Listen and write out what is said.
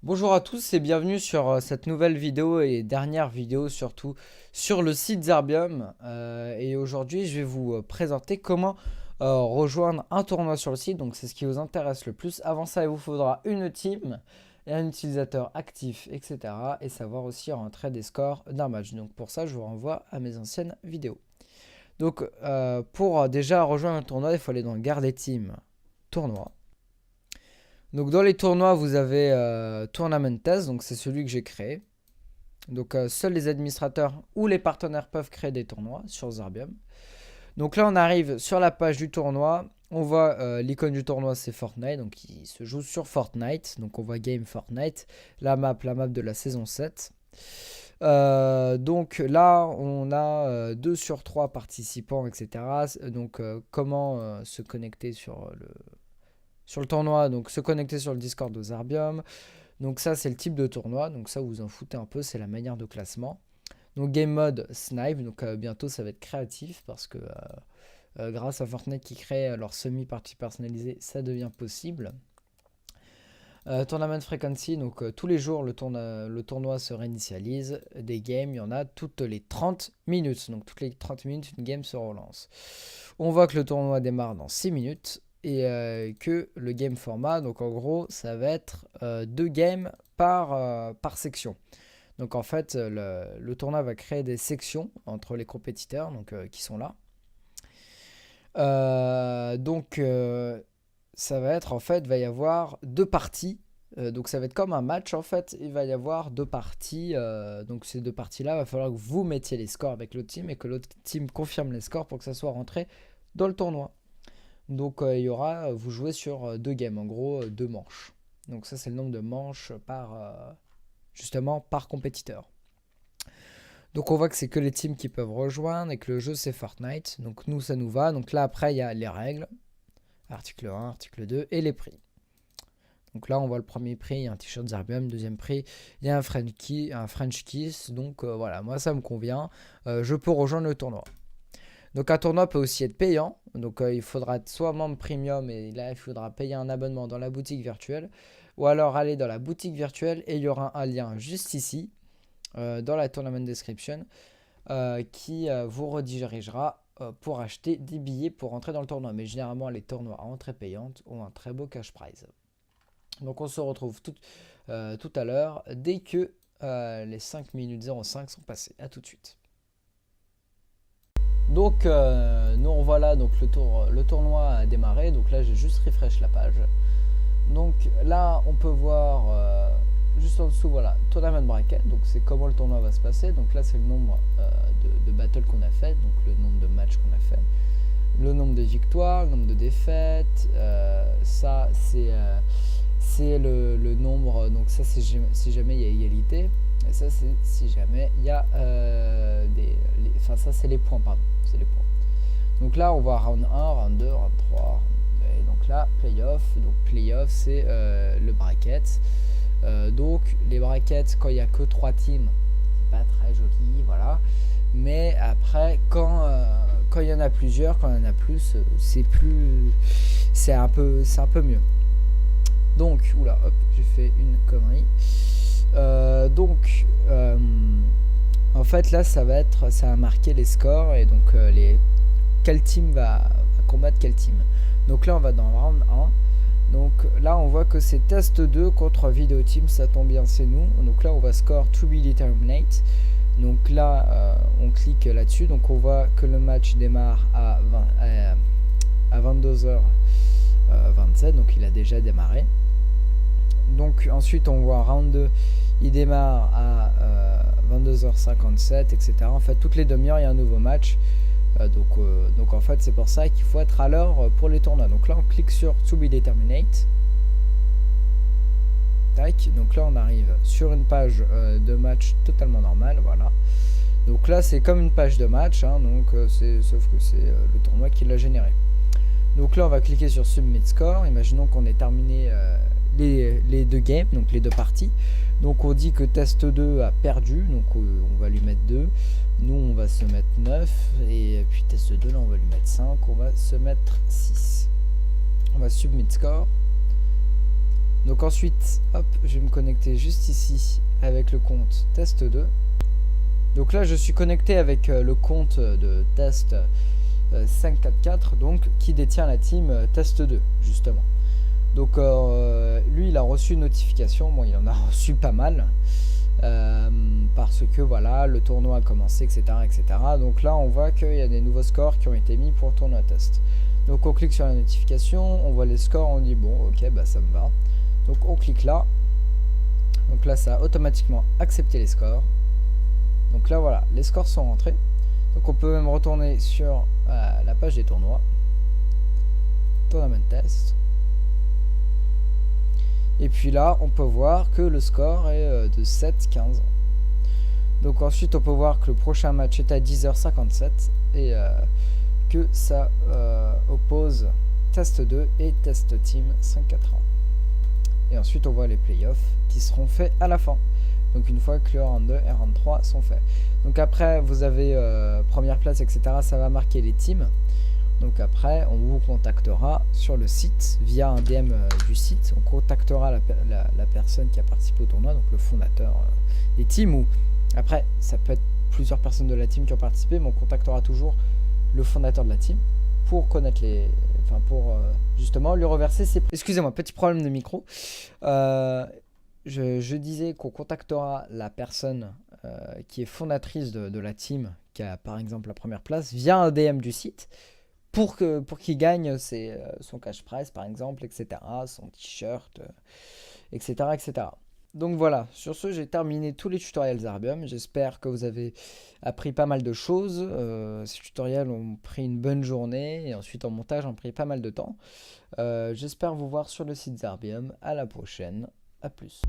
Bonjour à tous et bienvenue sur cette nouvelle vidéo et dernière vidéo surtout sur le site Zerbium. Et aujourd'hui je vais vous présenter comment rejoindre un tournoi sur le site. Donc c'est ce qui vous intéresse le plus. Avant ça il vous faudra une team et un utilisateur actif, etc. Et savoir aussi rentrer des scores d'un match. Donc pour ça je vous renvoie à mes anciennes vidéos. Donc pour déjà rejoindre un tournoi il faut aller dans Garder Team Tournoi. Donc dans les tournois, vous avez Tournament Test, donc c'est celui que j'ai créé. Donc seuls les administrateurs ou les partenaires peuvent créer des tournois sur Zerbium. Donc là, on arrive sur la page du tournoi. On voit l'icône du tournoi, c'est Fortnite, donc il se joue sur Fortnite. Donc on voit Game Fortnite, la map de la saison 7. Donc là, on a 2 sur 3 participants, etc. Donc comment se connecter sur le tournoi, donc se connecter sur le Discord de Zerbium. Donc ça c'est le type de tournoi, donc ça vous en foutez un peu, c'est la manière de classement. Donc game mode snipe, donc bientôt ça va être créatif parce que grâce à Fortnite qui crée leur semi-partie personnalisée, ça devient possible. Tournament frequency, donc tous les jours le tournoi se réinitialise. Des games, il y en a toutes les 30 minutes, donc toutes les 30 minutes une game se relance. On voit que le tournoi démarre dans 6 minutes. Et que le game format, donc en gros, ça va être 2 games par section. Donc en fait, le tournoi va créer des sections entre les compétiteurs donc, qui sont là. Donc ça va être en fait, va y avoir 2 parties. Donc ça va être comme un match en fait. Il va y avoir 2 parties. Donc ces 2 parties-là, il va falloir que vous mettiez les scores avec l'autre team et que l'autre team confirme les scores pour que ça soit rentré dans le tournoi. Donc il y aura, vous jouez sur 2 games, en gros 2 manches. Donc ça c'est le nombre de manches justement par compétiteur. Donc on voit que c'est que les teams qui peuvent rejoindre et que le jeu c'est Fortnite. Donc nous ça nous va. Donc là après il y a les règles, article 1, article 2 et les prix. Donc là on voit le premier prix, il y a un t-shirt Zerbium, deuxième prix, il y a un French Kiss. Donc voilà, moi ça me convient, je peux rejoindre le tournoi. Donc un tournoi peut aussi être payant, donc il faudra être soit membre premium et là il faudra payer un abonnement dans la boutique virtuelle, ou alors aller dans la boutique virtuelle et il y aura un lien juste ici, dans la tournament description, qui vous redirigera pour acheter des billets pour rentrer dans le tournoi. Mais généralement les tournois à entrée payante ont un très beau cash prize. Donc on se retrouve tout à l'heure dès que les 5 minutes 05 sont passées. A tout de suite. Donc nous revoilà, donc le tournoi a démarré. Donc là j'ai juste refresh la page. Donc là on peut voir juste en dessous, voilà, tournament bracket. Donc c'est comment le tournoi va se passer. Donc là c'est le nombre de battles qu'on a fait, donc le nombre de matchs qu'on a fait, le nombre de victoires, le nombre de défaites. Ça c'est le nombre, donc ça c'est si jamais il y a égalité. Et ça c'est si jamais il y a enfin ça c'est les points, pardon, c'est les points. Donc là on voit round 1, round 2, round 3, et donc là playoff. Donc playoff c'est le bracket. Donc les brackets, quand il n'y a que 3 teams, c'est pas très joli, voilà. Mais après quand il y en a plusieurs, quand il y en a plus, c'est un peu mieux. Donc, oula, hop, j'ai fait une connerie. En fait, là, ça va marquer les scores et donc quel team va combattre quel team. Donc là, on va dans round 1. Donc là, on voit que c'est test 2 contre vidéo team, ça tombe bien, c'est nous. Donc là, on va score to be determined. Donc là, on clique là-dessus. Donc on voit que le match démarre à 22h27, donc il a déjà démarré. Donc ensuite on voit round 2, il démarre à 22h57, etc. En fait toutes les demi-heures il y a un nouveau match. Donc en fait c'est pour ça qu'il faut être à l'heure pour les tournois. Donc là on clique sur to be determined. Tac, donc là on arrive sur une page de match totalement normale, voilà. Donc là c'est comme une page de match, hein, donc sauf que c'est le tournoi qui l'a généré. Donc là on va cliquer sur Submit Score. Imaginons qu'on ait terminé les 2 games, donc les 2 parties. Donc on dit que test 2 a perdu, donc on va lui mettre 2. Nous on va se mettre 9. Et puis test 2 là on va lui mettre 5. On va se mettre 6. On va Submit Score. Donc ensuite, hop, je vais me connecter juste ici avec le compte test 2. Donc là, je suis connecté avec le compte de test 544, donc qui détient la team test 2, justement. Donc lui, il a reçu une notification. Bon, il en a reçu pas mal. Parce que voilà, le tournoi a commencé, etc., etc. Donc là, on voit qu'il y a des nouveaux scores qui ont été mis pour le tournoi test. Donc on clique sur la notification, on voit les scores, on dit bon, ok, bah ça me va. Donc on clique là. Donc là, ça a automatiquement accepté les scores. Donc là, voilà, les scores sont rentrés. Donc on peut même retourner sur la page des tournois. Tournament test. Et puis là, on peut voir que le score est de 7-15. Donc ensuite, on peut voir que le prochain match est à 10h57 et que ça oppose Test 2 et Test Team 5-4 ans. Et ensuite, on voit les playoffs qui seront faits à la fin. Donc une fois que le round 2 et round 3 sont faits. Donc après, vous avez première place, etc. Ça va marquer les teams. Donc après, on vous contactera sur le site, via un DM du site. On contactera la personne qui a participé au tournoi, donc le fondateur des teams. Ou après, ça peut être plusieurs personnes de la team qui ont participé, mais on contactera toujours le fondateur de la team pour connaître les... Enfin, pour justement lui reverser ses... Excusez-moi, petit problème de micro. Je disais qu'on contactera la personne qui est fondatrice de la team, qui a par exemple la première place, via un DM du site. Pour qu'il gagne son cash prize par exemple, etc., son t-shirt, etc., etc. Donc voilà, sur ce, j'ai terminé tous les tutoriels Zarbium. J'espère que vous avez appris pas mal de choses. Ces tutoriels ont pris une bonne journée et ensuite en montage ont pris pas mal de temps. J'espère vous voir sur le site Zarbium. À la prochaine, à plus.